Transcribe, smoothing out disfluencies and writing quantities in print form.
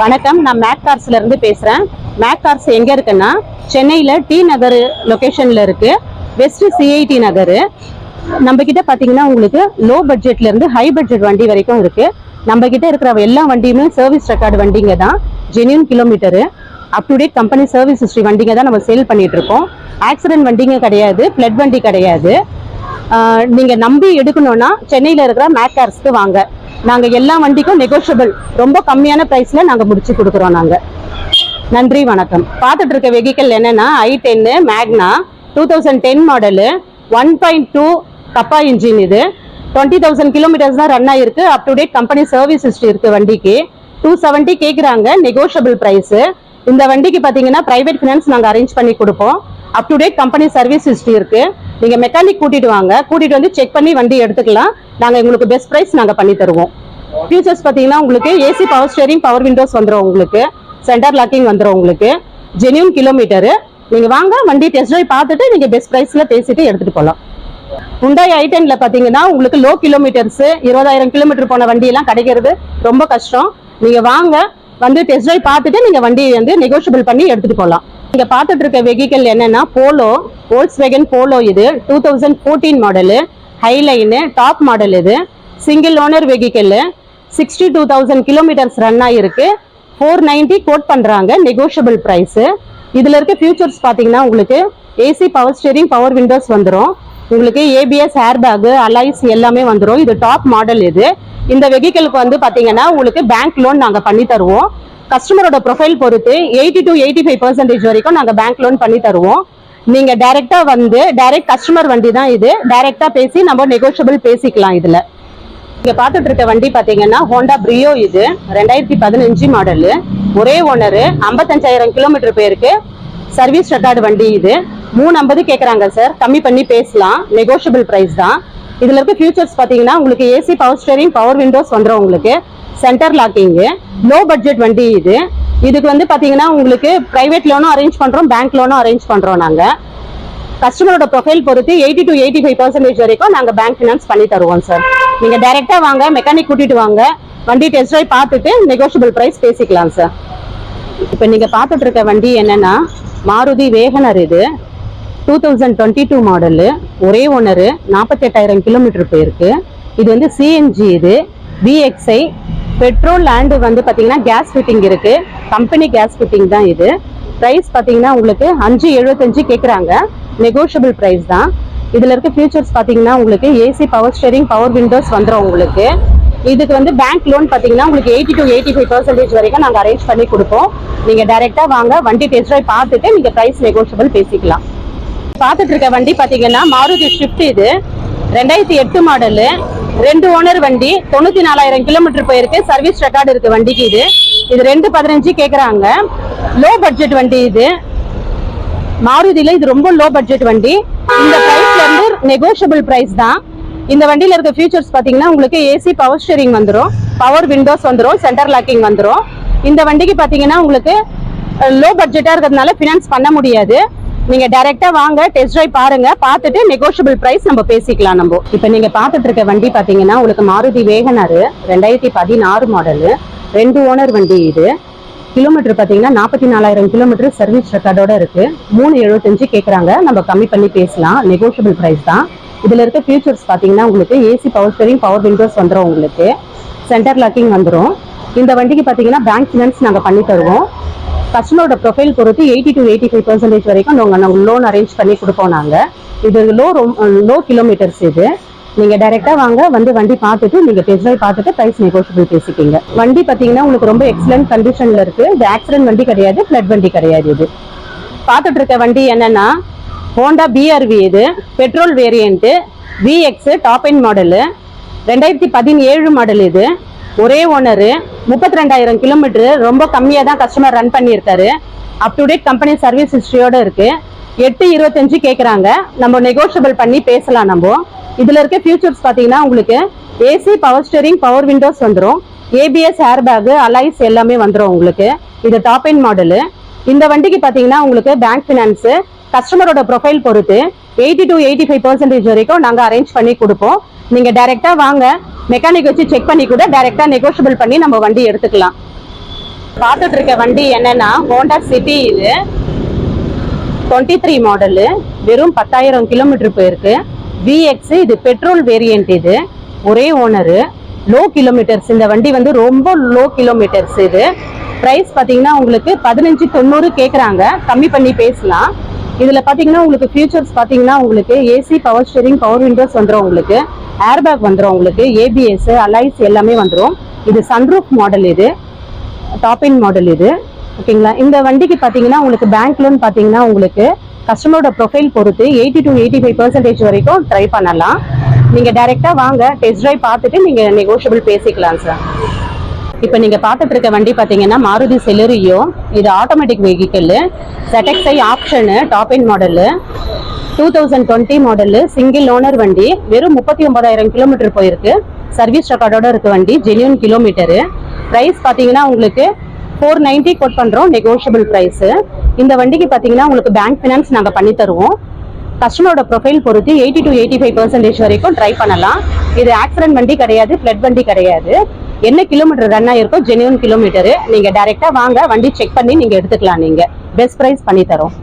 வணக்கம், நான் மேக் கார்ஸ்ல இருந்து பேசுறேன். மேக் கார்ஸ் எங்க இருக்குன்னா சென்னையில டி நகர் லொகேஷன்ல இருக்கு. வெஸ்ட் சிஐடி நகர். நம்ம கிட்ட பாத்தீங்கன்னா உங்களுக்கு லோ பட்ஜெட்ல இருந்து ஹை பட்ஜெட் வண்டி வரைக்கும் இருக்கு. நம்ம கிட்ட இருக்கிற எல்லா வண்டியுமே சர்வீஸ் ரெக்கார்டு வண்டிங்க தான், genuine kilometre, up to date company service history வண்டிங்க தான் நம்ம சேல் பண்ணிட்டு இருக்கோம். ஆக்சிடென்ட் வண்டிங்க கிடையாது, பிளட் வண்டி கிடையாது. நீங்க நம்பி எடுக்கணும்னா சென்னையில இருக்கிற மேக் கார்ஸ்க்கு வாங்க. நாங்க எல்லா வண்டிக்கும் நெகோஷியபிள், ரொம்ப கம்மியான பிரைஸ்ல நாங்க முடிச்சு கொடுக்குறோம். நாங்க நன்றி, வணக்கம். பார்த்துட்டு இருக்க வெஹிக்கிள் என்னன்னா i10 மேக்னா 2010 மாடலு, 1.2 கப்பா இன்ஜின். இது 20,000 கிலோமீட்டர்ஸ் தான் ரன் ஆயிருக்கு. அப் to date company service history இருக்கு வண்டிக்கு. 270 கேட்குறாங்க, நெகோஷியபிள் பிரைஸ். இந்த வண்டிக்கு பாத்தீங்கன்னா பிரைவேட் ஃபினான்ஸ் நாங்க அரேஞ்ச் பண்ணி கொடுப்போம். அப் to date company service history இருக்கு. நீங்க மெக்கானிக் கூட்டிட்டு வாங்க, கூட்டிட்டு வந்து செக் பண்ணி வண்டி எடுத்துக்கலாம். நாங்க உங்களுக்கு பெஸ்ட் பிரைஸ் நாங்க பண்ணி தருவோம். ஃபியூச்சர்ஸ் பாத்தீங்கன்னா உங்களுக்கு AC power steering, power Windows வந்துடும், உங்களுக்கு சென்டர் லாக்கிங் வந்துடும், உங்களுக்கு ஜென்யூன் கிலோமீட்டரு. நீங்க வாங்க, வண்டி டெஸ்ட் ட்ரைவ் பார்த்துட்டு நீங்க பெஸ்ட் பிரைஸ்ல பேசிட்டு எடுத்துட்டு போகலாம். Hyundai i10ல பாத்தீங்கன்னா உங்களுக்கு லோ கிலோமீட்டர்ஸ் 20,000 கிலோமீட்டர் போன வண்டி எல்லாம் கிடைக்கிறது ரொம்ப கஷ்டம். நீங்க வாங்க, வந்து டெஸ்ட் ட்ரைவ் பார்த்துட்டு நீங்க வண்டியை வந்து நெகோஷியபிள் பண்ணி எடுத்துட்டு போகலாம். நீங்க பார்த்துட்டு இருக்க வெஹிக்கிள் என்னன்னா போலோ, வோல்க்ஸ்வேகன் போலோ. இது 2014 மாடலு, ஹைலைனு டாப் மாடல். இது single owner vehicle, 62,000 kilometres run ஆயிருக்கு. 490 கோட் பண்றாங்க, நெகோஷியபிள் பிரைஸ். இதுல இருக்க ஃபியூச்சர்ஸ் பாத்தீங்கன்னா உங்களுக்கு AC power steering, power Windows வந்துடும், உங்களுக்கு ஏபிஎஸ் ஏர் பேக், அலைஸ் எல்லாமே வந்துடும். இது டாப் மாடல். இது இந்த வெஹிக்கிளுக்கு வந்து பாத்தீங்கன்னா உங்களுக்கு பேங்க் லோன் நாங்க பண்ணி தருவோம். கஸ்டமரோட ப்ரொஃபைல் பொறுத்து 80 to 85% வரைக்கும் நாங்க பேங்க் லோன் பண்ணி தருவோம். நீங்க டைரக்டா வந்து, டைரக்ட் கஸ்டமர் வண்டி தான் இது, டைரக்டா பேசி நம்ம நெகோஷியபிள் பேசிக்கலாம். இதுல நீங்க பார்த்துட்டு இருக்க வண்டி பாத்தீங்கன்னா ஹோண்டா பிரியோ. இது 2015 மாடலு, ஒரே ஓனரு, 55,000 கிலோமீட்டர் போயிருக்கு. சர்வீஸ் ரெக்கார்டு வண்டி. இது 350 கேட்குறாங்க சார், கம்மி பண்ணி பேசலாம், நெகோஷியபிள் பிரைஸ் தான். இதுல இருக்க ஃபியூச்சர்ஸ் பாத்தீங்கன்னா உங்களுக்கு AC power steering, power Windows வந்துடும், உங்களுக்கு சென்டர் லாக்கிங், லோ பட்ஜெட் வண்டி. இது இதுக்கு வந்து பாத்தீங்கன்னா உங்களுக்கு பிரைவேட் லோனும் அரேஞ்ச் பண்றோம், பேங்க் லோனும் அரேஞ்ச் பண்றோம். நாங்க கஸ்டமரோட ப்ரொஃபைல் பொறுத்து 80 to 85% வரைக்கும் நாங்க பேங்க் ஃபினான்ஸ் பண்ணி தருவோம் சார். நீங்க டைரக்டா வாங்க, மெக்கானிக் கூட்டிட்டு வாங்க, வண்டி டெஸ்ட் ட்ரைவ் பார்த்துட்டு நெகோஷியபிள் பிரைஸ் பேசிக்கலாம் சார். இப்போ நீங்க பார்த்துட்டு இருக்க வண்டி என்னன்னா மாருதி வேகனர். இது 2022 மாடலு, ஒரே ஓனரு, 48,000 கிலோமீட்டர் போயிருக்கு. இது வந்து சிஎன்ஜி. இது விஎக்ஸ்ஐ பெட்ரோல் லேண்டு வந்து பாத்தீங்கன்னா கேஸ் ஃபிட்டிங் இருக்கு, கம்பெனி கேஸ் ஃபிட்டிங் தான். இது பிரைஸ் பாத்தீங்கன்னா உங்களுக்கு 575 கேட்குறாங்க, நெகோஷியபிள் பிரைஸ் தான். இதுல இருக்க ஃபியூச்சர்ஸ் பாத்தீங்கன்னா உங்களுக்கு AC power steering, power Windows வந்துடும். உங்களுக்கு இதுக்கு வந்து பேங்க் லோன் பாத்தீங்கன்னா உங்களுக்கு 80 to 85% வரைக்கும் நாங்க அரேஞ்ச் பண்ணி கொடுப்போம். நீங்க டைரக்டா வாங்க, வண்டி டெஸ்ட் ட்ரைவ் பார்த்துட்டு நீங்க பிரைஸ் நெகோஷியபிள் பேசிக்கலாம். பார்த்துட்டு இருக்க வண்டி பாத்தீங்கன்னா மாருதி ஸ்விஃப்ட். இது 2008 மாடலு, 2 ஓனர் வண்டி, 94,000 கிலோமீட்டர் போயிருக்கு. சர்வீஸ் ரெக்கார்டு இருக்கு வண்டிக்கு. இது 215 கேட்குறாங்க, லோ பட்ஜெட் வண்டி. இது மாருதியில இது ரொம்ப லோ பட்ஜெட் வண்டி. இந்த பிரைஸ்ல இருந்து நெகோஷியபிள் பிரைஸ் தான். இந்த வண்டியில இருக்க ஃபீச்சர்ஸ் பாத்தீங்கன்னா உங்களுக்கு ஏசி பவர் ஸ்டேரிங் வந்துடும், பவர் விண்டோஸ் வந்துடும், சென்டர் லாக்கிங் வந்துடும். இந்த வண்டிக்கு பாத்தீங்கன்னா உங்களுக்கு லோ பட்ஜெட்டா இருக்கிறதுனால ஃபினான்ஸ் பண்ண முடியாது. நீங்க டைரக்டா வாங்க, டெஸ்ட் ட்ரைவ் பாருங்க, பார்த்துட்டு நெகோஷியபிள் பிரைஸ் நம்ம பேசிக்கலாம். நம்ம இப்ப நீங்க பார்த்துட்டு இருக்க வண்டி பாத்தீங்கன்னா உங்களுக்கு மாருதி வேகனர் 2016 மாடலு, 2 ஓனர் வண்டி. இது கிலோமீட்டர் பாத்தீங்கன்னா 44,000 கிலோமீட்டர் சர்வீஸ் ரெக்கார்டோட இருக்கு. 375 கேட்குறாங்க, நம்ம கம்மி பண்ணி பேசலாம், நெகோஷியபிள் பிரைஸ் தான். இதுல இருக்க ஃபியூச்சர்ஸ் பாத்தீங்கன்னா உங்களுக்கு AC power steering, power Windows வந்துடும், உங்களுக்கு சென்டர் லாக்கிங் வந்துடும். இந்த வண்டிக்கு பாத்தீங்கன்னா பேங்க் ஃபினான்ஸ் நாங்க பண்ணி தருவோம். கஸ்டமரோட ப்ரொஃபைல் பொறுத்து 80 to 85% வரைக்கும் நாங்க லோன் அரேஞ்ச் பண்ணி கொடுப்போம். நாங்க இது லோ கிலோமீட்டர்ஸ். இது நீங்க டைரக்டா வாங்க, வந்து வண்டி பார்த்துட்டு நீங்க டெஸ்ட் ட்ரைவ் பார்த்துட்டு பிரைஸ் நெகோஷியபிள் பேசிக்கிங்க. வண்டி பாத்தீங்கன்னா உங்களுக்கு ரொம்ப எக்ஸலன்ட் கண்டிஷன்ல இருக்கு. இது ஆக்சிடென்ட் வண்டி கிடையாது, பிளட் வண்டி கிடையாது. இது பார்த்துட்டு இருக்க வண்டி என்னன்னா ஹோண்டா பிஆர்வி. இது petrol variant, VX top end model, 2017 model. இது ஒரே ஓனரு, 32,000 கிலோமீட்டர், ரொம்ப கம்மியா தான் கஸ்டமர் ரன் பண்ணியிருக்காரு. Up to date company service ஹிஸ்டரியோட இருக்கு. 825 கேட்குறாங்க, நம்ம நெகோஷியபிள் பண்ணி பேசலாம். நம்ம இதுல இருக்க ஃபியூச்சர்ஸ் பாத்தீங்கன்னா உங்களுக்கு AC power steering, power Windows வந்துடும், ஏபிஎஸ் ஏர் பேக், அலைஸ் எல்லாமே வந்துடும். உங்களுக்கு இது டாப் எண்ட் மாடலு. இந்த வண்டிக்கு பாத்தீங்கன்னா உங்களுக்கு பேங்க் ஃபினான்ஸ் கஸ்டமரோட ப்ரொஃபைல் பொறுத்து 80 to 85% வரைக்கும் நாங்க அரேஞ்ச் பண்ணி கொடுப்போம். நீங்க டைரக்டா வாங்க, மெக்கானிக் வச்சு செக் பண்ணி கூட டைரக்டா நெகோஷியபிள் பண்ணி நம்ம வண்டி எடுத்துக்கலாம். பார்த்துட்டு இருக்க வண்டி என்னன்னா ஹோண்டா சிட்டி. இது 23 மாடலு, வெறும் 10,000 கிலோமீட்டர் போயிருக்கு. VX, இது பெட்ரோல் வேரியன்ட். இது ஒரே ஓனரு, லோ கிலோமீட்டர்ஸ். இந்த வண்டி வந்து ரொம்ப லோ கிலோமீட்டர்ஸ். இது பிரைஸ் பாத்தீங்கன்னா உங்களுக்கு 15,90 கேக்குறாங்க, கம்மி பண்ணி பேசலாம். இதுல பாத்தீங்கன்னா உங்களுக்கு ஃபியூச்சர்ஸ் பாத்தீங்கன்னா உங்களுக்கு AC, power steering, power Windows வந்துடும், உங்களுக்கு ஏர்பேக் வந்துடும், உங்களுக்கு ABS, அலைஸ் எல்லாமே வந்துடும். இது சன்ரூஃப் மாடல், இது டாப் இன் மாடல். இது ஓகேங்களா. இந்த வண்டிக்கு பாத்தீங்கன்னா உங்களுக்கு பேங்க் லோன் பாத்தீங்கன்னா உங்களுக்கு கஸ்டமரோட ப்ரொஃபைல் பொறுத்து 80 to 85% வரைக்கும் ட்ரை பண்ணலாம். நீங்க டைரக்டா வாங்க, டெஸ்ட் டிரைவ் பார்த்துட்டு நீங்க நெகோஷியபிள் பேசிக்கலாம் சார். இப்போ நீங்க பார்த்துட்டு இருக்க வண்டி பாத்தீங்கன்னா மாருதி செலரியோ. இது automatic vehicle, ZXi option, top end model, 2020 model, single owner வண்டி. வெறும் 39,000 கிலோமீட்டர் போயிருக்கு. சர்வீஸ் ரெக்கார்டோட இருக்க வண்டி, ஜென்யூன் கிலோமீட்டரு. பிரைஸ் பாத்தீங்கன்னா உங்களுக்கு 490 கோட் பண்றோம், நெகோஷியபிள் பிரைஸ். இந்த வண்டிக்கு பாத்தீங்கன்னா உங்களுக்கு பேங்க் ஃபினான்ஸ் நாங்க பண்ணி தருவோம். கஸ்டமரோட ப்ரொஃபைல் பொறுத்து 80 to 85% வரைக்கும் ட்ரை பண்ணலாம். இது ஆக்சிடென்ட் வண்டி கிடையாது, ஃபிளட் வண்டி கிடையாது. என்ன கிலோமீட்டர் ரன் ஆயிருக்கோ ஜென்யூன் கிலோமீட்டரு. நீங்க டைரக்டா வாங்க, வண்டி செக் பண்ணி நீங்க எடுத்துக்கலாம். நீங்க பெஸ்ட் பிரைஸ் பண்ணி தரோம்.